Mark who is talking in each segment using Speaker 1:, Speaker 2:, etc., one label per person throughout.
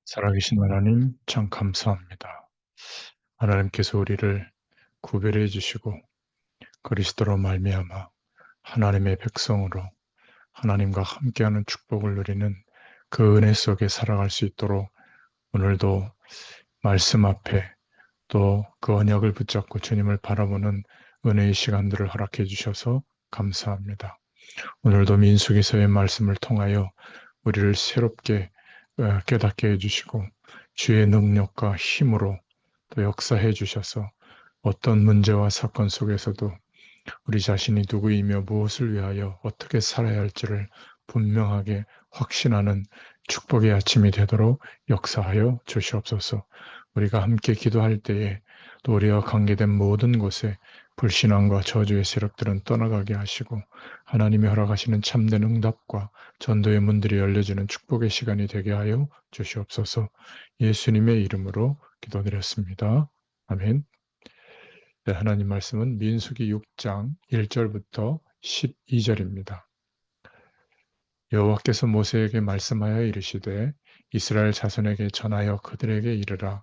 Speaker 1: 살아계신 하나님 참 감사합니다. 하나님께서 우리를 구별해 주시고 그리스도로 말미암아 하나님의 백성으로 하나님과 함께하는 축복을 누리는 그 은혜 속에 살아갈 수 있도록 오늘도 말씀 앞에 또 그 언약을 붙잡고 주님을 바라보는 은혜의 시간들을 허락해 주셔서 감사합니다. 오늘도 민수기서의 말씀을 통하여 우리를 새롭게 깨닫게 해주시고 주의 능력과 힘으로 또 역사해 주셔서 어떤 문제와 사건 속에서도 우리 자신이 누구이며 무엇을 위하여 어떻게 살아야 할지를 분명하게 확신하는 축복의 아침이 되도록 역사하여 주시옵소서. 우리가 함께 기도할 때에 또 우리와 관계된 모든 곳에 불신앙과 저주의 세력들은 떠나가게 하시고 하나님이 허락하시는 참된 응답과 전도의 문들이 열려지는 축복의 시간이 되게 하여 주시옵소서. 예수님의 이름으로 기도드렸습니다. 아멘. 네, 하나님 말씀은 민수기 6장 1절부터 12절입니다. 여호와께서 모세에게 말씀하여 이르시되 이스라엘 자손에게 전하여 그들에게 이르라.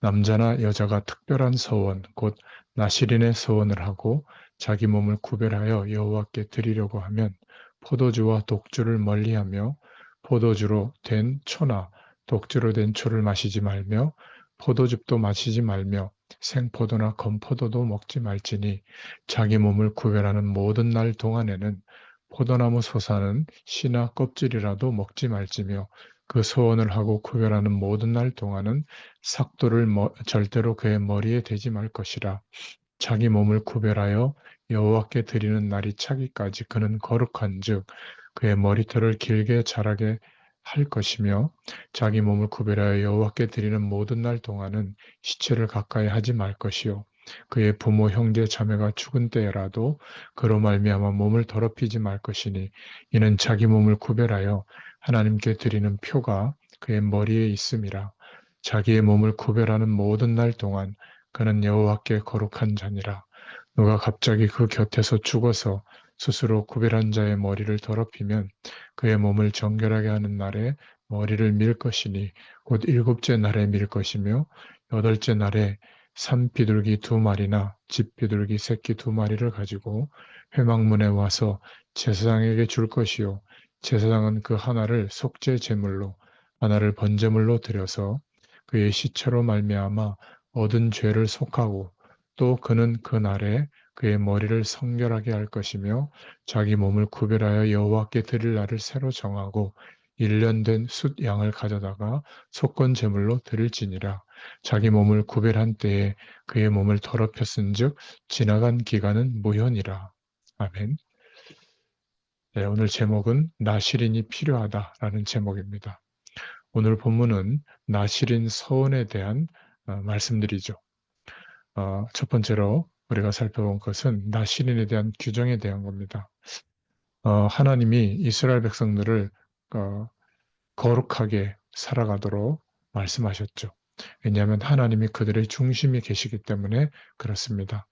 Speaker 1: 남자나 여자가 특별한 서원 곧 나실인의 서원을 하고 자기 몸을 구별하여 여호와께 드리려고 하면 포도주와 독주를 멀리하며 포도주로 된 초나 독주로 된 초를 마시지 말며 포도즙도 마시지 말며 생포도나 건포도도 먹지 말지니 자기 몸을 구별하는 모든 날 동안에는 포도나무 솟아는 씨나 껍질이라도 먹지 말지며 그 소원을 하고 구별하는 모든 날 동안은 삭도를 절대로 그의 머리에 대지 말 것이라. 자기 몸을 구별하여 여호와께 드리는 날이 차기까지 그는 거룩한즉 그의 머리털을 길게 자라게 할 것이며 자기 몸을 구별하여 여호와께 드리는 모든 날 동안은 시체를 가까이 하지 말 것이요 그의 부모 형제 자매가 죽은 때라도 그로 말미암아 몸을 더럽히지 말 것이니 이는 자기 몸을 구별하여 하나님께 드리는 표가 그의 머리에 있음이라. 자기의 몸을 구별하는 모든 날 동안 그는 여호와께 거룩한 자니라. 누가 갑자기 그 곁에서 죽어서 스스로 구별한 자의 머리를 더럽히면 그의 몸을 정결하게 하는 날에 머리를 밀 것이니 곧 일곱째 날에 밀 것이며 여덟째 날에 산 비둘기 2마리나 집 비둘기 새끼 2마리를 가지고 회막문에 와서 제사장에게 줄 것이요 제사장은 그 하나를 속죄 제물로 하나를 번제물로 드려서 그의 시체로 말미암아 얻은 죄를 속하고 또 그는 그 날에 그의 머리를 성결하게 할 것이며 자기 몸을 구별하여 여호와께 드릴 날을 새로 정하고 1년 된 숫 양을 가져다가 속건 제물로 드릴지니라. 자기 몸을 구별한 때에 그의 몸을 더럽혔은즉 지나간 기간은 무효니라. 아멘. 네, 오늘 제목은 나실인이 필요하다라는 제목입니다. 오늘 본문은 나실인 서원에 대한 말씀들이죠. 첫 번째로 우리가 살펴본 것은 나실인에 대한 규정에 대한 겁니다. 하나님이 이스라엘 백성들을 어, 거룩하게 살아가도록 말씀하셨죠. 왜냐하면 하나님이 그들의 중심에 계시기 때문에 그렇습니다.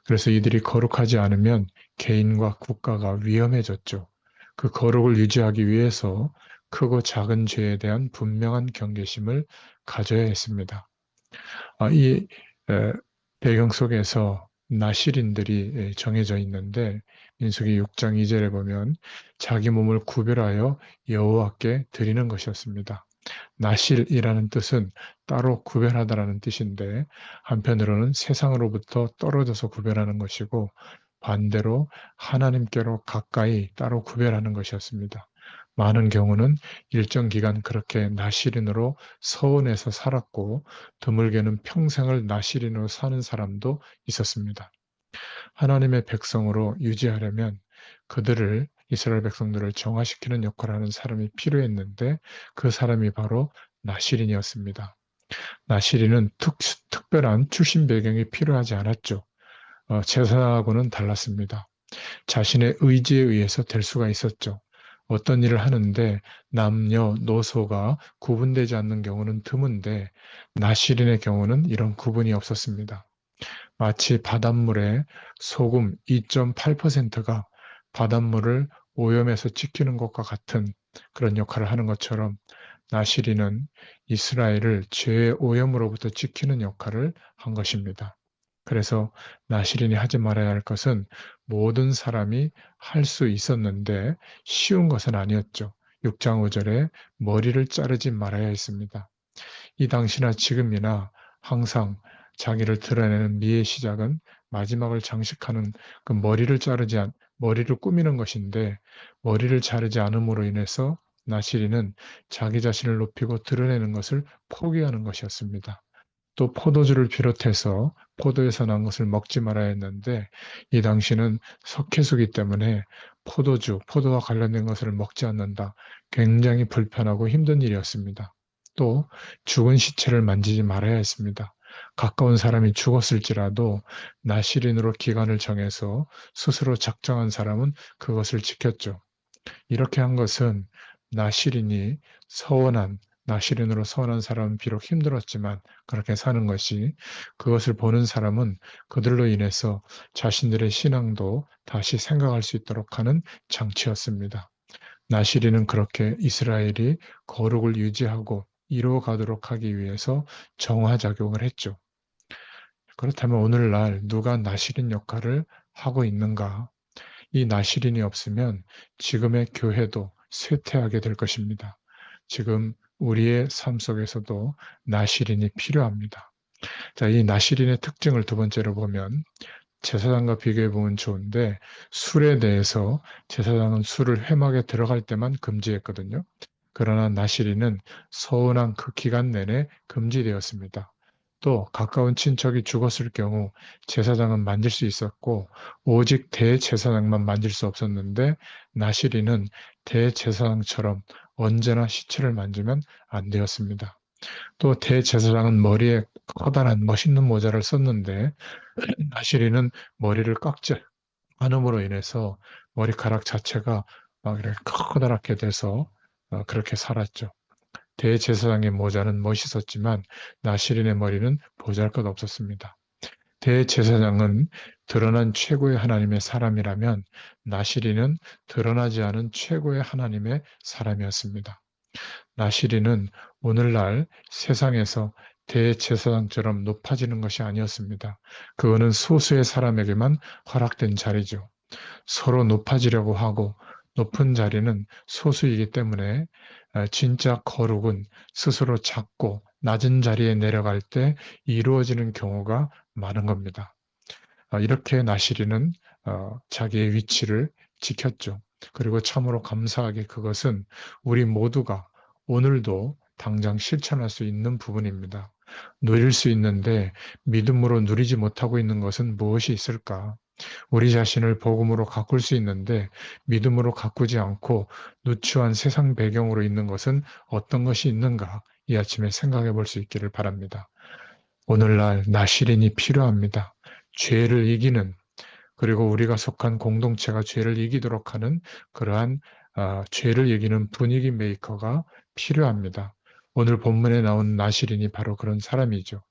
Speaker 1: 그래서 이들이 거룩하지 않으면 개인과 국가가 위험해졌죠. 그 거룩을 유지하기 위해서 크고 작은 죄에 대한 분명한 경계심을 가져야 했습니다. 이 배경 속에서 나실인들이 정해져 있는데 민수기 6장 2절에 보면 자기 몸을 구별하여 여호와께 드리는 것이었습니다. 나실이라는 뜻은 따로 구별하다라는 뜻인데 한편으로는 세상으로부터 떨어져서 구별하는 것이고 반대로 하나님께로 가까이 따로 구별하는 것이었습니다. 많은 경우는 일정 기간 그렇게 나실인으로 서원에서 살았고 드물게는 평생을 나실인으로 사는 사람도 있었습니다. 하나님의 백성으로 유지하려면 그들을 이스라엘 백성들을 정화시키는 역할을 하는 사람이 필요했는데 그 사람이 바로 나실인이었습니다. 나실인은 특별한 출신 배경이 필요하지 않았죠. 제사하고는 달랐습니다. 자신의 의지에 의해서 될 수가 있었죠. 어떤 일을 하는데 남녀, 노소가 구분되지 않는 경우는 드문데 나실인의 경우는 이런 구분이 없었습니다. 마치 바닷물에 소금 2.8%가 바닷물을 오염해서 지키는 것과 같은 그런 역할을 하는 것처럼 나시린은 이스라엘을 죄의 오염으로부터 지키는 역할을 한 것입니다. 그래서 나시린이 하지 말아야 할 것은 모든 사람이 할 수 있었는데 쉬운 것은 아니었죠. 6장 5절에 머리를 자르지 말아야 했습니다. 이 당시나 지금이나 항상 자기를 드러내는 미의 시작은 마지막을 장식하는 그 머리를 꾸미는 것인데, 머리를 자르지 않음으로 인해서 나시린은 자기 자신을 높이고 드러내는 것을 포기하는 것이었습니다. 또 포도주를 비롯해서 포도에서 난 것을 먹지 말아야 했는데, 이 당시는 석회수기 때문에 포도와 관련된 것을 먹지 않는다. 굉장히 불편하고 힘든 일이었습니다. 또 죽은 시체를 만지지 말아야 했습니다. 가까운 사람이 죽었을지라도 나시린으로 기간을 정해서 스스로 작정한 사람은 그것을 지켰죠. 이렇게 한 것은 나시린이 서원한 나시린으로 서원한 사람은 비록 힘들었지만 그렇게 사는 것이, 그것을 보는 사람은 그들로 인해서 자신들의 신앙도 다시 생각할 수 있도록 하는 장치였습니다. 나시린은 그렇게 이스라엘이 거룩을 유지하고 이루어가도록 하기 위해서 정화작용을 했죠. 그렇다면 오늘날 누가 나시린 역할을 하고 있는가? 이 나시린이 없으면 지금의 교회도 쇠퇴하게 될 것입니다. 지금 우리의 삶 속에서도 나시린이 필요합니다. 자, 이 나시린의 특징을 두 번째로 보면, 제사장과 비교해 보면 좋은데, 술에 대해서 제사장은 술을 회막에 들어갈 때만 금지했거든요. 그러나 나시린은 서운한 그 기간 내내 금지되었습니다. 또 가까운 친척이 죽었을 경우 제사장은 만질 수 있었고, 오직 대제사장만 만질 수 없었는데, 나시린은 대제사장처럼 언제나 시체를 만지면 안 되었습니다. 또 대제사장은 머리에 커다란 멋있는 모자를 썼는데, 나시린은 머리를 깎지 않음으로 인해서 머리카락 자체가 막 이렇게 커다랗게 돼서 그렇게 살았죠. 대제사장의 모자는 멋있었지만 나시린의 머리는 보잘것없었습니다. 대제사장은 드러난 최고의 하나님의 사람이라면, 나시린은 드러나지 않은 최고의 하나님의 사람이었습니다. 나시린은 오늘날 세상에서 대제사장처럼 높아지는 것이 아니었습니다. 그거는 소수의 사람에게만 허락된 자리죠. 서로 높아지려고 하고 높은 자리는 소수이기 때문에 진짜 거룩은 스스로 작고 낮은 자리에 내려갈 때 이루어지는 경우가 많은 겁니다. 이렇게 나시리는 자기의 위치를 지켰죠. 그리고 참으로 감사하게 그것은 우리 모두가 오늘도 당장 실천할 수 있는 부분입니다. 누릴 수 있는데 믿음으로 누리지 못하고 있는 것은 무엇이 있을까? 우리 자신을 복음으로 가꿀 수 있는데 믿음으로 가꾸지 않고 누추한 세상 배경으로 있는 것은 어떤 것이 있는가? 이 아침에 생각해 볼 수 있기를 바랍니다. 오늘날 나시린이 필요합니다. 죄를 이기는, 그리고 우리가 속한 공동체가 죄를 이기도록 하는 그러한 죄를 이기는 분위기 메이커가 필요합니다. 오늘 본문에 나온 나시린이 바로 그런 사람이죠.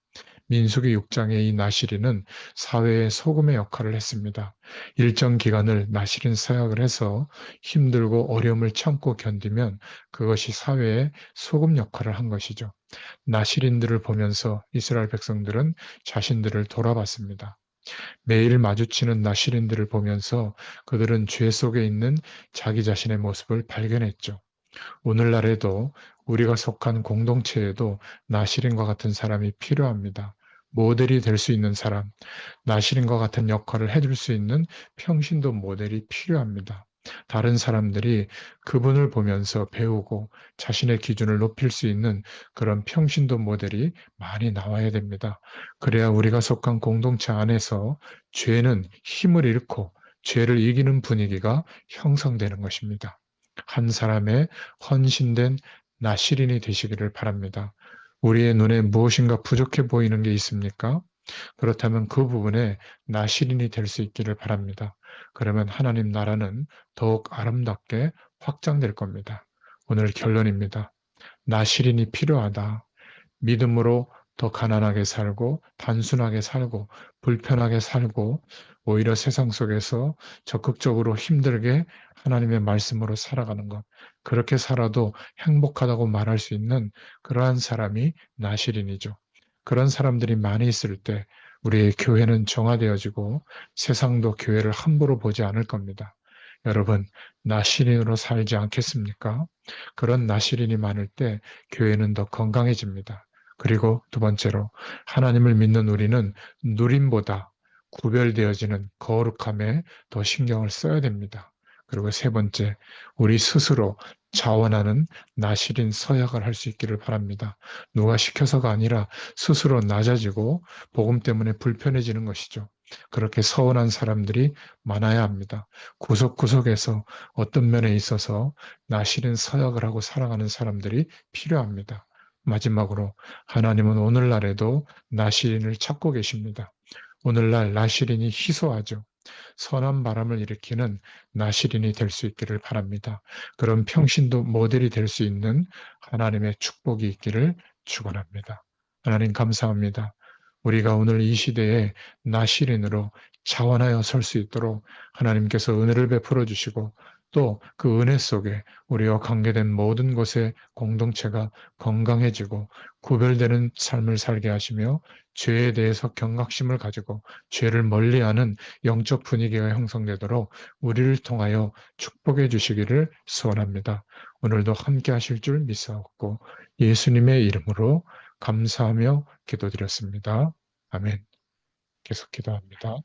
Speaker 1: 민수기 6장의 이 나시린은 사회의 소금의 역할을 했습니다. 일정 기간을 나시린 사역을 해서 힘들고 어려움을 참고 견디면 그것이 사회의 소금 역할을 한 것이죠. 나시린들을 보면서 이스라엘 백성들은 자신들을 돌아봤습니다. 매일 마주치는 나시린들을 보면서 그들은 죄 속에 있는 자기 자신의 모습을 발견했죠. 오늘날에도 우리가 속한 공동체에도 나시린과 같은 사람이 필요합니다. 모델이 될 수 있는 사람, 나시린과 같은 역할을 해줄 수 있는 평신도 모델이 필요합니다. 다른 사람들이 그분을 보면서 배우고 자신의 기준을 높일 수 있는 그런 평신도 모델이 많이 나와야 됩니다. 그래야 우리가 속한 공동체 안에서 죄는 힘을 잃고 죄를 이기는 분위기가 형성되는 것입니다. 한 사람의 헌신된 나시린이 되시기를 바랍니다. 우리의 눈에 무엇인가 부족해 보이는 게 있습니까? 그렇다면 그 부분에 나시린이 될 수 있기를 바랍니다. 그러면 하나님 나라는 더욱 아름답게 확장될 겁니다. 오늘 결론입니다. 나시린이 필요하다. 믿음으로 더 가난하게 살고 단순하게 살고 불편하게 살고 오히려 세상 속에서 적극적으로 힘들게 하나님의 말씀으로 살아가는 것, 그렇게 살아도 행복하다고 말할 수 있는 그러한 사람이 나시린이죠. 그런 사람들이 많이 있을 때 우리의 교회는 정화되어지고 세상도 교회를 함부로 보지 않을 겁니다. 여러분, 나시린으로 살지 않겠습니까? 그런 나시린이 많을 때 교회는 더 건강해집니다. 그리고 두 번째로 하나님을 믿는 우리는 누림보다 구별되어지는 거룩함에 더 신경을 써야 됩니다. 그리고 세 번째, 우리 스스로 자원하는 나시린 서약을 할 수 있기를 바랍니다. 누가 시켜서가 아니라 스스로 낮아지고 복음 때문에 불편해지는 것이죠. 그렇게 서운한 사람들이 많아야 합니다. 구석구석에서 어떤 면에 있어서 나시린 서약을 하고 살아가는 사람들이 필요합니다. 마지막으로 하나님은 오늘날에도 나시린을 찾고 계십니다. 오늘날 나시린이 희소하죠. 선한 바람을 일으키는 나시린이 될 수 있기를 바랍니다. 그런 평신도 모델이 될 수 있는 하나님의 축복이 있기를 축원합니다. 하나님 감사합니다. 우리가 오늘 이 시대에 나시린으로 자원하여 설 수 있도록 하나님께서 은혜를 베풀어 주시고 또 그 은혜 속에 우리와 관계된 모든 것의 공동체가 건강해지고 구별되는 삶을 살게 하시며 죄에 대해서 경각심을 가지고 죄를 멀리하는 영적 분위기가 형성되도록 우리를 통하여 축복해 주시기를 소원합니다. 오늘도 함께 하실 줄 믿사옵고 예수님의 이름으로 감사하며 기도드렸습니다. 아멘. 계속 기도합니다.